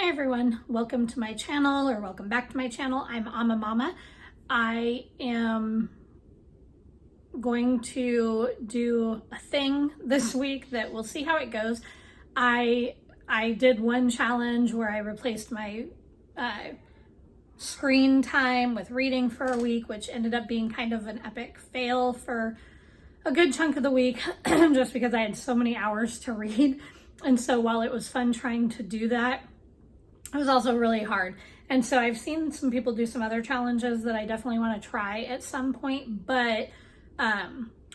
Hi everyone, welcome to my channel or welcome back to my channel. I'm Amma Mama. I am going to do a thing this week that we'll see how it goes. I did one challenge where I replaced my screen time with reading for a week, which ended up being kind of an epic fail for a good chunk of the week just because I had so many hours to read. And so while it was fun trying to do that, it was also really hard. And so I've seen some people do some other challenges that I definitely want to try at some point. But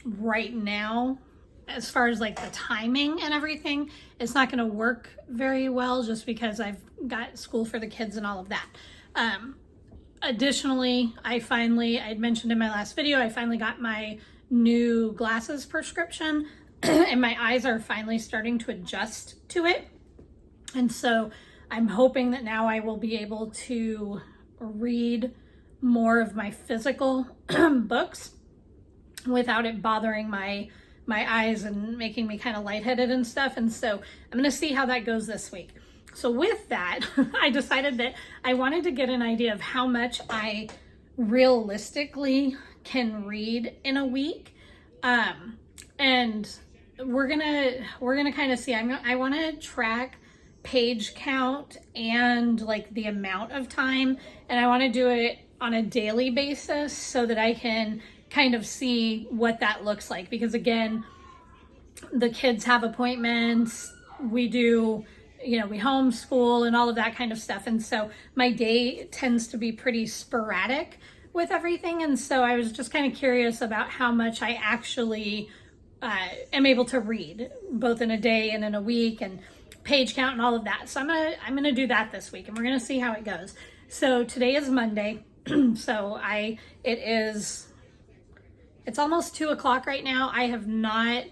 right now, as far as like the timing and everything, it's not going to work very well just because I've got school for the kids and all of that. Additionally, I'd mentioned in my last video, I finally got my new glasses prescription and my eyes are finally starting to adjust to it. And so I'm hoping that now I will be able to read more of my physical books without it bothering my eyes and making me kind of lightheaded and stuff. And so I'm going to see how that goes this week. So with that, I decided that I wanted to get an idea of how much I realistically can read in a week. And we're gonna kind of see. I want to track page count and like the amount of time, and I want to do it on a daily basis so that I can kind of see what that looks like, because again, the kids have appointments, we do, we homeschool and all of that kind of stuff, and so my day tends to be pretty sporadic with everything. And so I was just kind of curious about how much I actually am able to read both in a day and in a week, and page count and all of that. So I'm gonna do that this week, and we're gonna see how it goes. So today is Monday. So it's almost 2:00 right now. I have not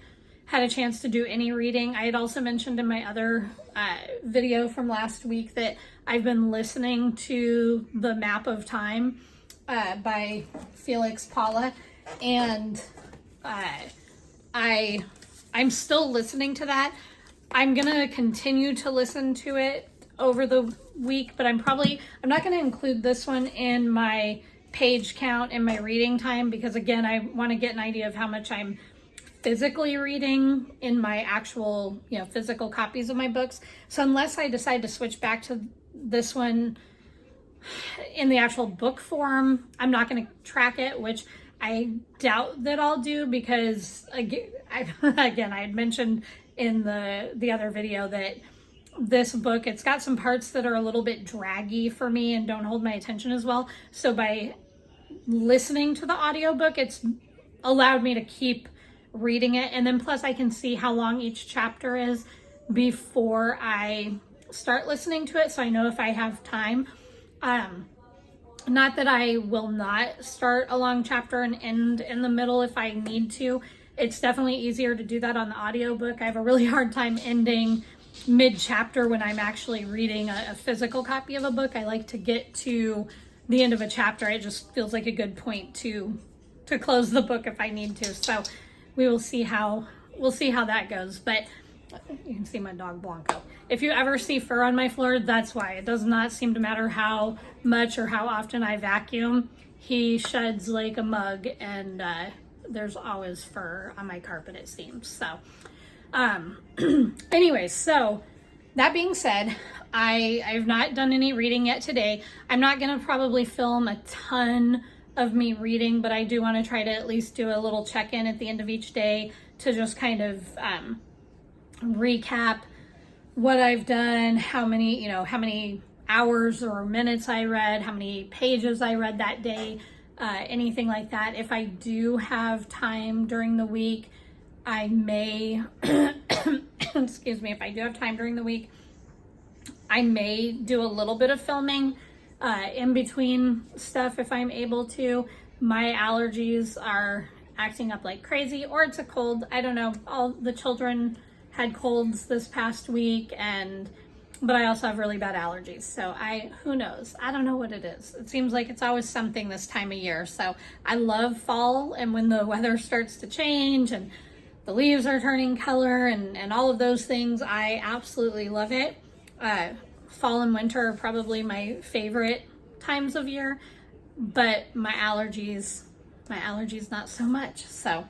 had a chance to do any reading. I had also mentioned in my other video from last week that I've been listening to The Map of Time by Felix Paula, and I'm still listening to that. I'm gonna continue to listen to it over the week, but I'm not gonna include this one in my page count and my reading time, because again, I want to get an idea of how much I'm physically reading in my actual, physical copies of my books. So unless I decide to switch back to this one in the actual book form, I'm not going to track it, which I doubt that I'll do, because again, I had mentioned in the other video that this book, it's got some parts that are a little bit draggy for me and don't hold my attention as well. So by listening to the audiobook, it's allowed me to keep reading it. And then plus I can see how long each chapter is before I start listening to it, so I know if I have time. Not that I will not start a long chapter and end in the middle if I need to. It's definitely easier to do that on the audiobook. I have a really hard time ending mid-chapter when I'm actually reading a physical copy of a book. I like to get to the end of a chapter. It just feels like a good point to close the book if I need to. So we'll see how that goes. But you can see my dog Blanco. If you ever see fur on my floor, that's why. It does not seem to matter how much or how often I vacuum. He sheds like a mug, and there's always fur on my carpet, it seems. So anyways, so that being said, I've not done any reading yet today. I'm not gonna probably film a ton of me reading, but I do want to try to at least do a little check-in at the end of each day to just kind of recap what I've done, how many hours or minutes I read, how many pages I read that day, anything like that. If I do have time during the week, I may excuse me, if I do have time during the week, I may do a little bit of filming in between stuff if I'm able to. My allergies are acting up like crazy, or it's a cold. I don't know. All the children had colds this past week, but I also have really bad allergies. So who knows? I don't know what it is. It seems like it's always something this time of year. So I love fall, and when the weather starts to change and the leaves are turning color and all of those things, I absolutely love it. fall and winter are probably my favorite times of year, but my allergies not so much. So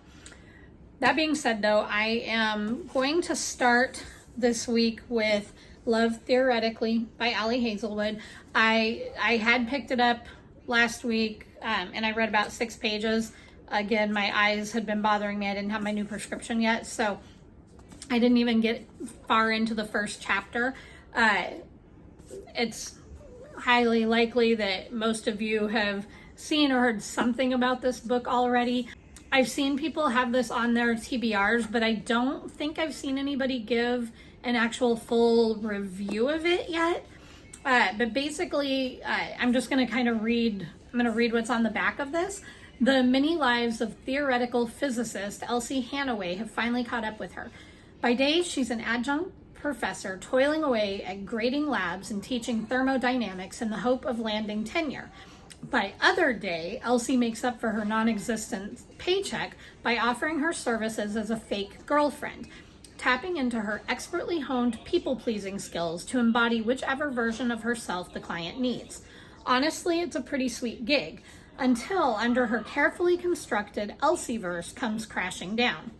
that being said though, I am going to start this week with Love Theoretically by Ali Hazelwood. I had picked it up last week and I read about 6 pages. Again, my eyes had been bothering me. I didn't have my new prescription yet, so I didn't even get far into the first chapter. It's highly likely that most of you have seen or heard something about this book already. I've seen people have this on their TBRs, but I don't think I've seen anybody give an actual full review of it yet. But basically, I'm just going to kind of read, I'm going to read what's on the back of this. The many lives of theoretical physicist Elsie Hanaway have finally caught up with her. By day, she's an adjunct professor toiling away at grading labs and teaching thermodynamics in the hope of landing tenure. By other day, Elsie makes up for her non-existent paycheck by offering her services as a fake girlfriend, tapping into her expertly honed people-pleasing skills to embody whichever version of herself the client needs. Honestly, it's a pretty sweet gig, until under her carefully constructed Elsieverse comes crashing down.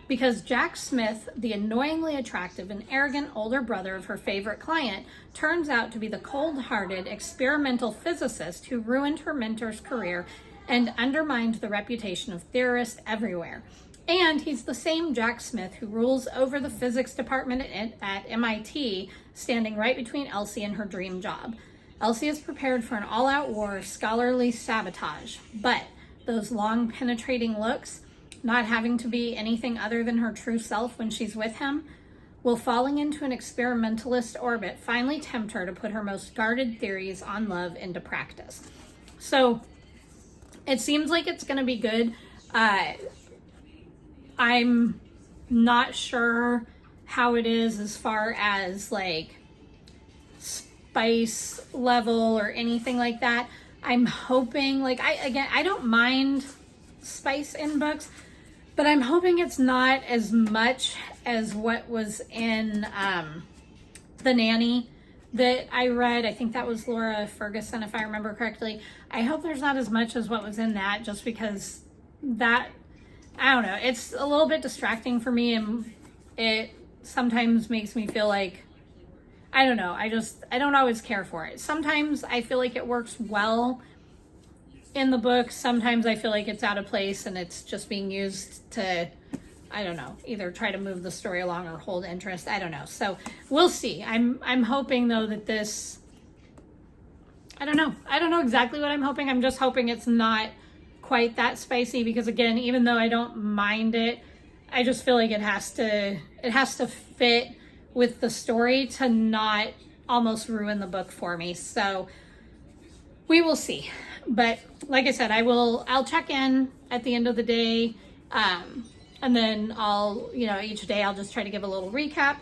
Because Jack Smith, the annoyingly attractive and arrogant older brother of her favorite client, turns out to be the cold-hearted experimental physicist who ruined her mentor's career and undermined the reputation of theorists everywhere. And he's the same Jack Smith who rules over the physics department at MIT, standing right between Elsie and her dream job. Elsie is prepared for an all-out war of scholarly sabotage, but those long penetrating looks, not having to be anything other than her true self when she's with him, will falling into an experimentalist orbit finally tempt her to put her most guarded theories on love into practice. So it seems like it's going to be good. I'm not sure how it is as far as like spice level or anything like that. I'm hoping, like, I don't mind spice in books, but I'm hoping it's not as much as what was in The Nanny that I read. I think that was Laura Ferguson, if I remember correctly. I hope there's not as much as what was in that, just because that, I don't know, it's a little bit distracting for me, and it sometimes makes me feel like, I don't know, I don't always care for it. Sometimes I feel like it works well in the book. Sometimes I feel like it's out of place and it's just being used to, I don't know, either try to move the story along or hold interest. I don't know. So we'll see. I'm hoping though that this, I don't know exactly what I'm hoping. I'm just hoping it's not quite that spicy, because again, even though I don't mind it, I just feel like it has to fit with the story to not almost ruin the book for me. So we will see. But like I said, I'll check in at the end of the day. And then each day I'll just try to give a little recap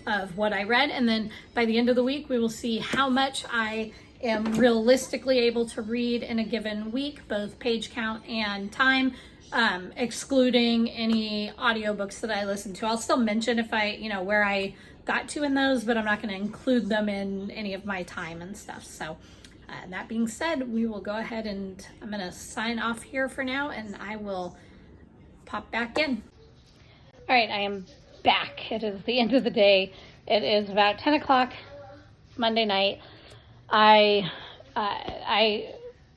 of what I read. And then by the end of the week, we will see how much I am realistically able to read in a given week, both page count and time, excluding any audiobooks that I listen to. I'll still mention if where I got to in those, but I'm not going to include them in any of my time and stuff. So that being said, we will go ahead and I'm going to sign off here for now, and I will pop back in. All right, I am back. It is the end of the day. It is about 10 o'clock Monday night. I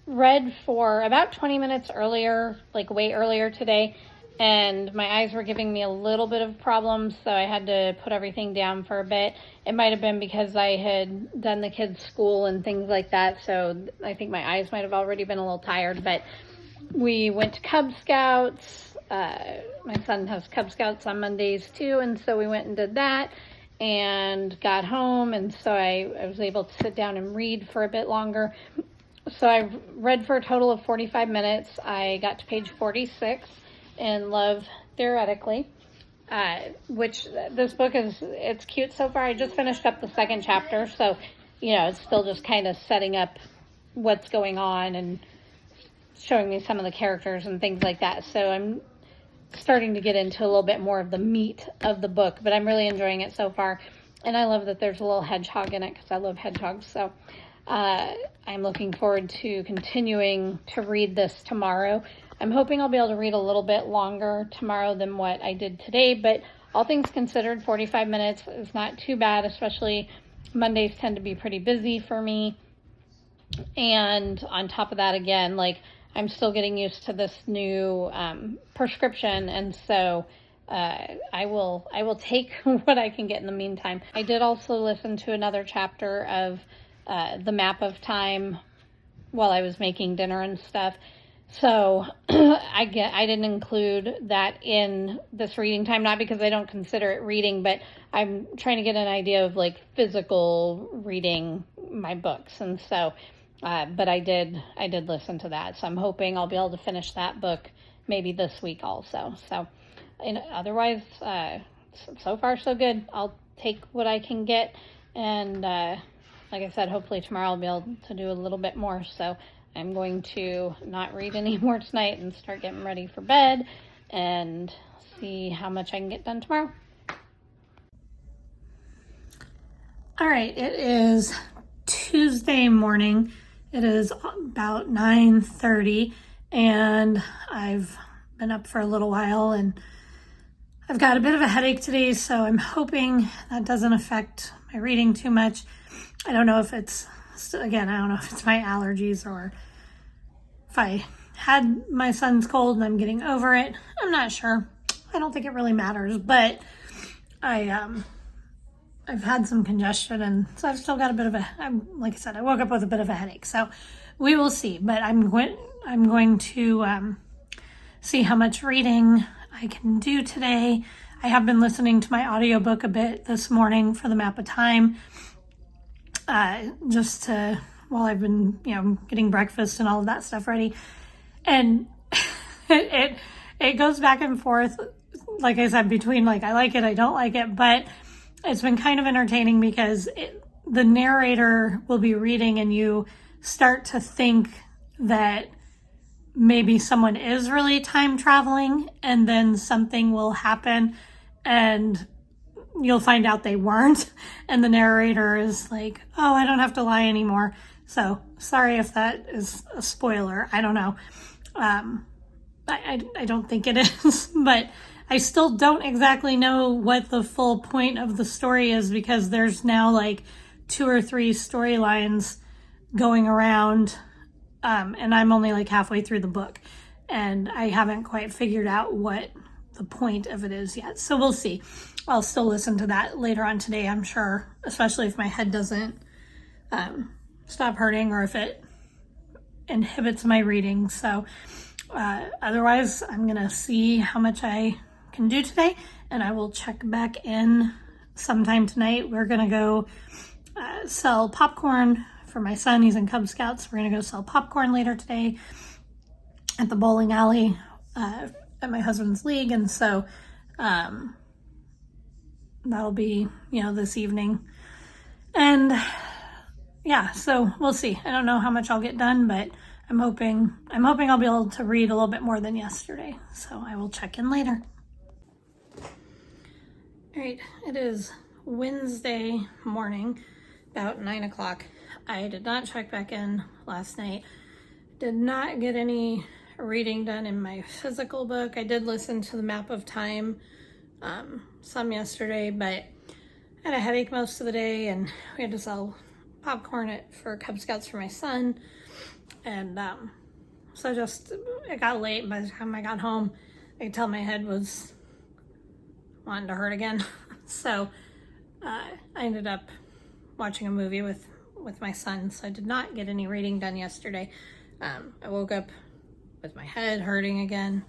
read for about 20 minutes earlier, like way earlier today, and my eyes were giving me a little bit of problems, so I had to put everything down for a bit. It might have been because I had done the kids' school and things like that, so I think my eyes might have already been a little tired. But we went to Cub Scouts. My son has Cub Scouts on Mondays too, and so we went and did that and got home, and so I was able to sit down and read for a bit longer. So I read for a total of 45 minutes. I got to page 46 in Love Theoretically, which this book it's cute so far. I just finished up the second chapter, so, it's still just kind of setting up what's going on and showing me some of the characters and things like that. So I'm starting to get into a little bit more of the meat of the book, but I'm really enjoying it so far. And I love that there's a little hedgehog in it because I love hedgehogs. So I'm looking forward to continuing to read this tomorrow. I'm hoping I'll be able to read a little bit longer tomorrow than what I did today, but all things considered, 45 minutes is not too bad, especially Mondays tend to be pretty busy for me. And on top of that, again, like I'm still getting used to this new prescription, and so I will take what I can get in the meantime. I did also listen to another chapter of The Map of Time while I was making dinner and stuff. So I didn't include that in this reading time, not because I don't consider it reading, but I'm trying to get an idea of like physical reading my books. And so, but I did listen to that. So I'm hoping I'll be able to finish that book maybe this week also. So otherwise, so far so good. I'll take what I can get. And like I said, hopefully tomorrow I'll be able to do a little bit more. So I'm going to not read anymore tonight and start getting ready for bed and see how much I can get done tomorrow. All right, it is Tuesday morning. It is about 9:30 and I've been up for a little while and I've got a bit of a headache today, so I'm hoping that doesn't affect my reading too much. I don't know if it's my allergies or if I had my son's cold and I'm getting over it. I'm not sure. I don't think it really matters, but I've had some congestion, and so I've still got a bit of like I said, I woke up with a bit of a headache, so we will see. But I'm going to see how much reading I can do today. I have been listening to my audiobook a bit this morning for The Map of Time. While I've been, getting breakfast and all of that stuff ready. And it goes back and forth, like I said, between like, I like it, I don't like it, but it's been kind of entertaining because the narrator will be reading and you start to think that maybe someone is really time traveling, and then something will happen and you'll find out they weren't, and the narrator is like, oh, I don't have to lie anymore. So sorry if that is a spoiler. I don't know. I don't think it is, but I still don't exactly know what the full point of the story is, because there's now like 2 or 3 storylines going around, and I'm only like halfway through the book and I haven't quite figured out what the point of it is yet. So we'll see. I'll still listen to that later on today, I'm sure, especially if my head doesn't stop hurting or if it inhibits my reading. So otherwise, I'm going to see how much I can do today, and I will check back in sometime tonight. We're going to go sell popcorn for my son. He's in Cub Scouts. We're going to go sell popcorn later today at the bowling alley at my husband's league, and so that'll be, this evening. And yeah, so we'll see. I don't know how much I'll get done, but I'm hoping I'll be able to read a little bit more than yesterday. So I will check in later. All right, it is Wednesday morning, about 9 o'clock. I did not check back in last night. Did not get any reading done in my physical book. I did listen to The Map of Time some yesterday, but I had a headache most of the day, and we had to sell popcorn for Cub Scouts for my son, and so it got late. By the time I got home, I could tell my head was wanting to hurt again. So I ended up watching a movie with my son, so I did not get any reading done yesterday. I woke up with my head hurting again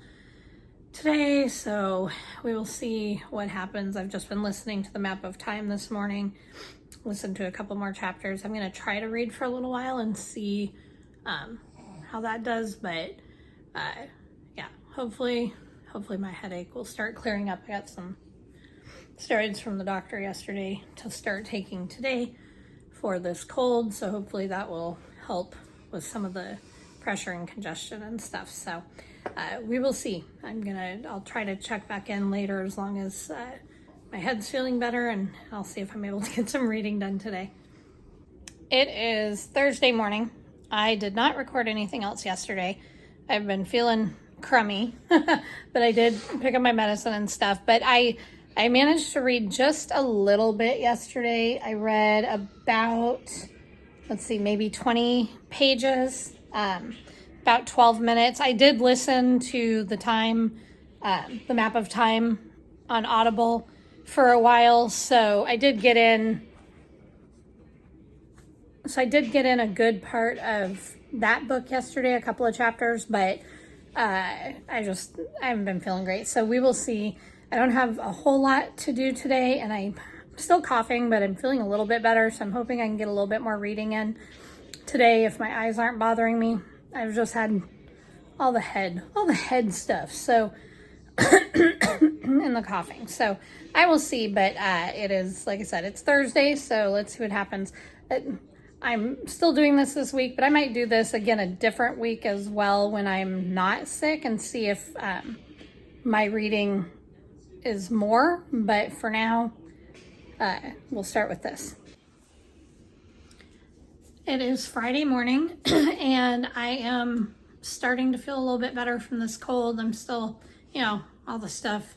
today, so we will see what happens. I've just been listening to The Map of Time this morning, listened to a couple more chapters. I'm going to try to read for a little while and see how that does, but yeah, hopefully my headache will start clearing up. I got some steroids from the doctor yesterday to start taking today for this cold, so hopefully that will help with some of the pressure and congestion and stuff. So we will see. I'll try to check back in later as long as my head's feeling better, and I'll see if I'm able to get some reading done today. It is Thursday morning. I did not record anything else yesterday. I've been feeling crummy, but I did pick up my medicine and stuff. But I managed to read just a little bit yesterday. I read about, let's see, maybe 20 pages, about 12 minutes. I did listen to the Map of Time on Audible for a while, so I did get in a good part of that book yesterday, a couple of chapters, but I haven't been feeling great. So we will see. I don't have a whole lot to do today, and I'm still coughing, but I'm feeling a little bit better, so I'm hoping I can get a little bit more reading in today if my eyes aren't bothering me. I've just had all the head stuff, so and the coughing. So I will see, but it is, like I said, it's Thursday, so let's see what happens. I'm still doing this week, but I might do this again a different week as well when I'm not sick and see if my reading is more. But for now, we'll start with this. It is Friday morning, and I am starting to feel a little bit better from this cold. I'm still, all the stuff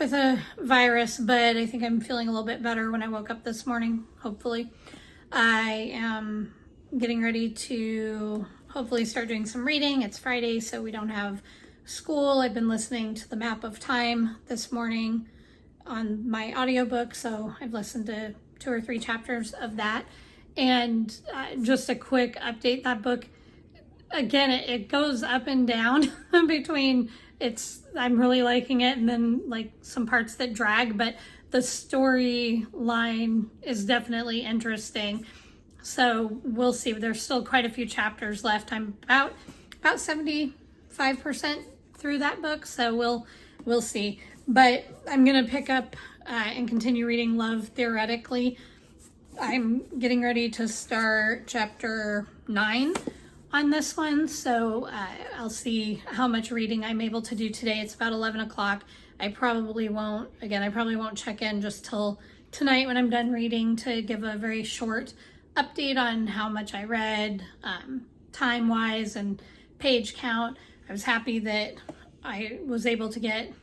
with a virus, but I think I'm feeling a little bit better when I woke up this morning, hopefully. I am getting ready to hopefully start doing some reading. It's Friday, so we don't have school. I've been listening to the Map of Time this morning on my audiobook, so I've listened to 2 or 3 chapters of that. And just a quick update, that book, again, it goes up and down between I'm really liking it and then like some parts that drag, but the storyline is definitely interesting. So we'll see. There's still quite a few chapters left. I'm about 75% through that book, so we'll see. But I'm gonna pick up and continue reading Love Theoretically. I'm getting ready to start chapter 9 on this one, so I'll see how much reading I'm able to do today. It's about 11 o'clock. I probably won't check in just till tonight when I'm done reading to give a very short update on how much I read, time-wise and page count. I was happy that I was able to get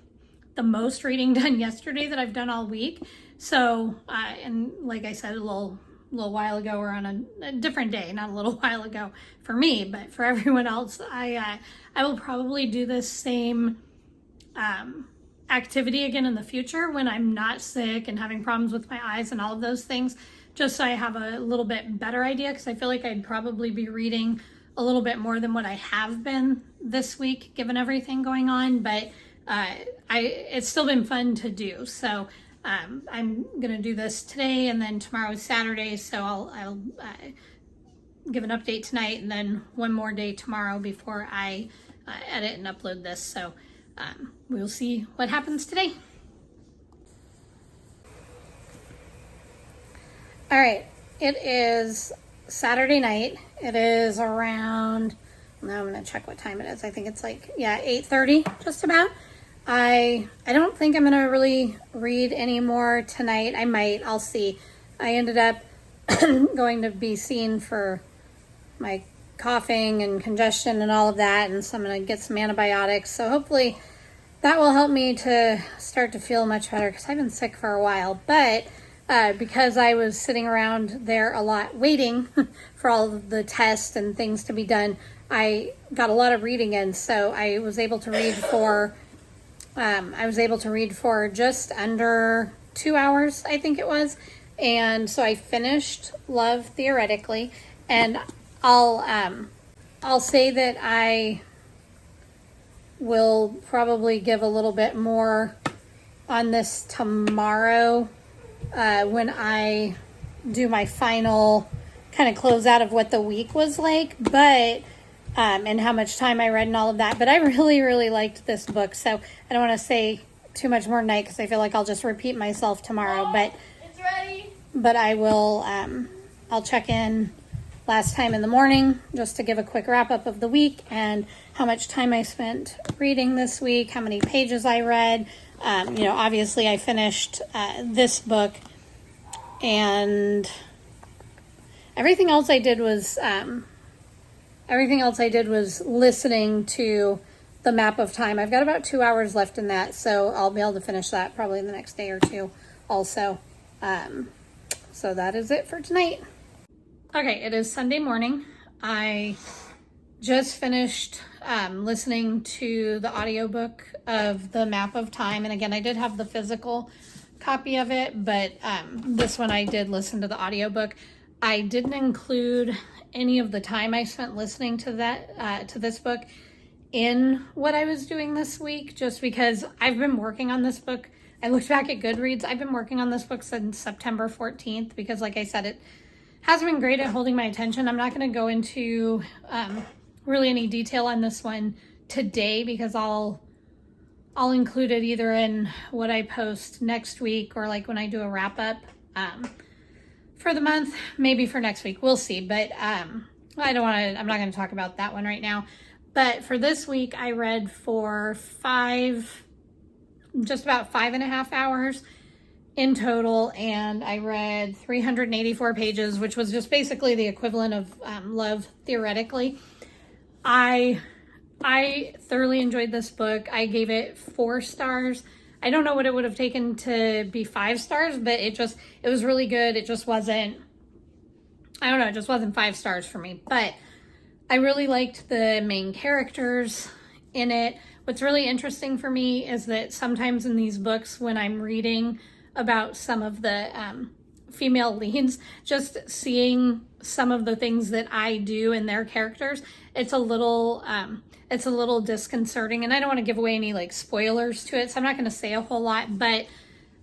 the most reading done yesterday that I've done all week. So, and like I said a little while ago, or on a different day, not a little while ago for me, but for everyone else, I will probably do this same activity again in the future when I'm not sick and having problems with my eyes and all of those things, just so I have a little bit better idea, because I feel like I'd probably be reading a little bit more than what I have been this week, given everything going on, but it's still been fun to do. So I'm gonna do this today, and then tomorrow is Saturday, so I'll give an update tonight, and then one more day tomorrow before I edit and upload this. So we'll see what happens today. All right, it is Saturday night. It is around, now I'm gonna check what time it is. I think it's 8:30, just about. I don't think I'm gonna really read anymore tonight. I might, I'll see. I ended up going to be seen for my coughing and congestion and all of that, and so I'm gonna get some antibiotics. So hopefully that will help me to start to feel much better, because I've been sick for a while. But because I was sitting around there a lot waiting for all of the tests and things to be done, I got a lot of reading in. So I was able to read for just under 2 hours, I think it was. And so I finished Love Theoretically, and I'll say that I will probably give a little bit more on this tomorrow when I do my final kind of close out of what the week was like, but and how much time I read and all of that. But I really, really liked this book, so I don't want to say too much more tonight, because I feel like I'll just repeat myself tomorrow. But it's ready. But I will, I'll check in last time in the morning just to give a quick wrap up of the week and how much time I spent reading this week, how many pages I read, Obviously I finished this book, and everything else I did was listening to The Map of Time. I've got about 2 hours left in that, so I'll be able to finish that probably in the next day or two also. So that is it for tonight. Okay, it is Sunday morning. I just finished listening to the audiobook of The Map of Time. And again, I did have the physical copy of it, but this one I did listen to the audiobook. I didn't include any of the time I spent listening to this book in what I was doing this week, just because I've been working on this book. I looked back at Goodreads. I've been working on this book since September 14th because, like I said, it hasn't been great at holding my attention. I'm not going to go into really any detail on this one today because I'll include it either in what I post next week or like when I do a wrap up for the month, about for next week. We'll see. But I'm not going to talk about that one right now. But for this week, I read for just about 5.5 hours in total, and I read 384 pages, which was just basically the equivalent of Love Theoretically. I thoroughly enjoyed this book. I gave it 4 stars. I don't know what it would have taken to be 5 stars, but it was really good. It just wasn't, it just wasn't 5 stars for me. But I really liked the main characters in it. What's really interesting for me is that sometimes in these books, when I'm reading about some of the female leads, just seeing some of the things that I do in their characters, it's a little disconcerting. And I don't want to give away any like spoilers to it, so I'm not going to say a whole lot, but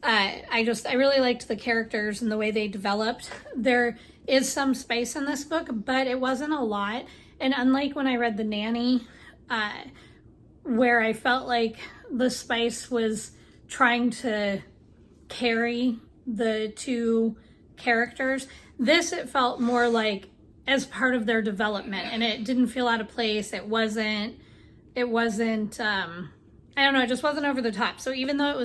I really liked the characters and the way they developed. There is some spice in this book, but it wasn't a lot. And unlike when I read The Nanny, where I felt like the spice was trying to carry the 2 characters, it felt more like as part of their development, and it didn't feel out of place. It wasn't it just wasn't over the top. So even though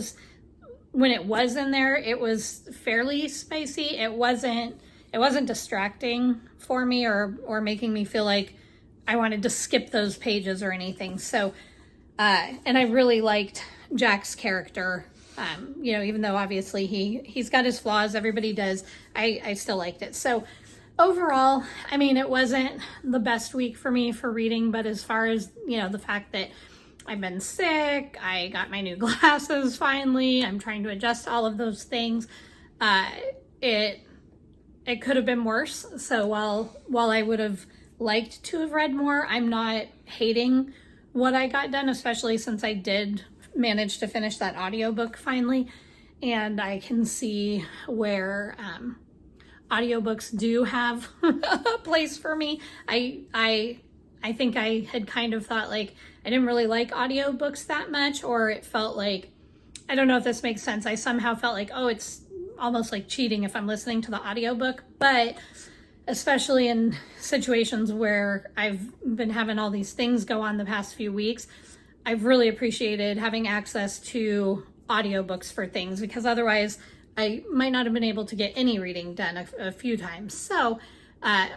when it was in there, it was fairly spicy. It wasn't distracting for me or making me feel like I wanted to skip those pages or anything. So and I really liked Jack's character. Even though obviously he's got his flaws, everybody does, I still liked it. So overall, it wasn't the best week for me for reading, but as far as, the fact that I've been sick, I got my new glasses finally, I'm trying to adjust all of those things, it could have been worse. So while I would have liked to have read more, I'm not hating what I got done, especially since I did manage to finish that audiobook finally, and I can see where audiobooks do have a place for me. I think I had kind of thought like I didn't really like audiobooks that much, or it felt like, I don't know if this makes sense, I somehow felt like, oh, it's almost like cheating if I'm listening to the audiobook. But especially in situations where I've been having all these things go on the past few weeks, I've really appreciated having access to audiobooks for things, because otherwise I might not have been able to get any reading done a few times. So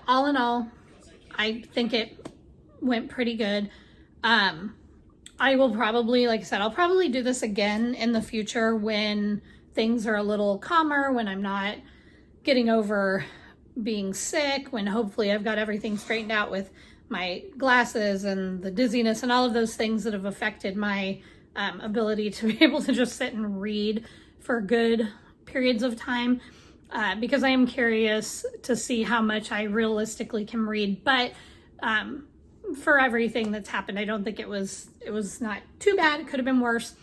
all in all, I think it went pretty good. I will probably, like I said, I'll probably do this again in the future when things are a little calmer, when I'm not getting over being sick, when hopefully I've got everything straightened out with my glasses and the dizziness and all of those things that have affected my ability to be able to just sit and read for good periods of time, because I am curious to see how much I realistically can read. But for everything that's happened, I don't think it was not too bad. It could have been worse,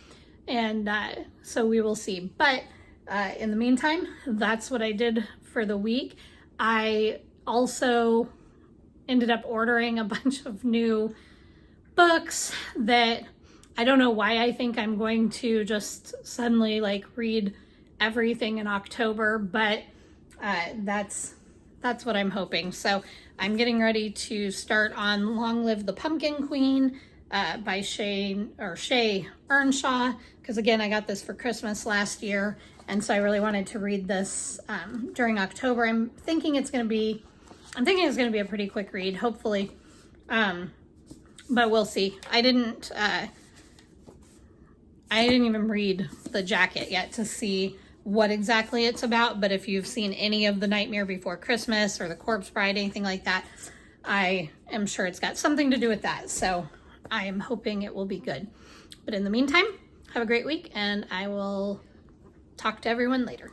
and so we will see. But in the meantime, that's what I did for the week. I also ended up ordering a bunch of new books that I don't know why I think I'm going to just suddenly like read everything in October, but that's what I'm hoping. So I'm getting ready to start on Long Live the Pumpkin Queen. by Shay Earnshaw, because again, I got this for Christmas last year, and so I really wanted to read this during October. I'm thinking it's going to be a pretty quick read, hopefully, but we'll see. I didn't even read the jacket yet to see what exactly it's about, but if you've seen any of The Nightmare Before Christmas or The Corpse Bride, anything like that, I am sure it's got something to do with that. So I am hoping it will be good. But in the meantime, have a great week, and I will talk to everyone later.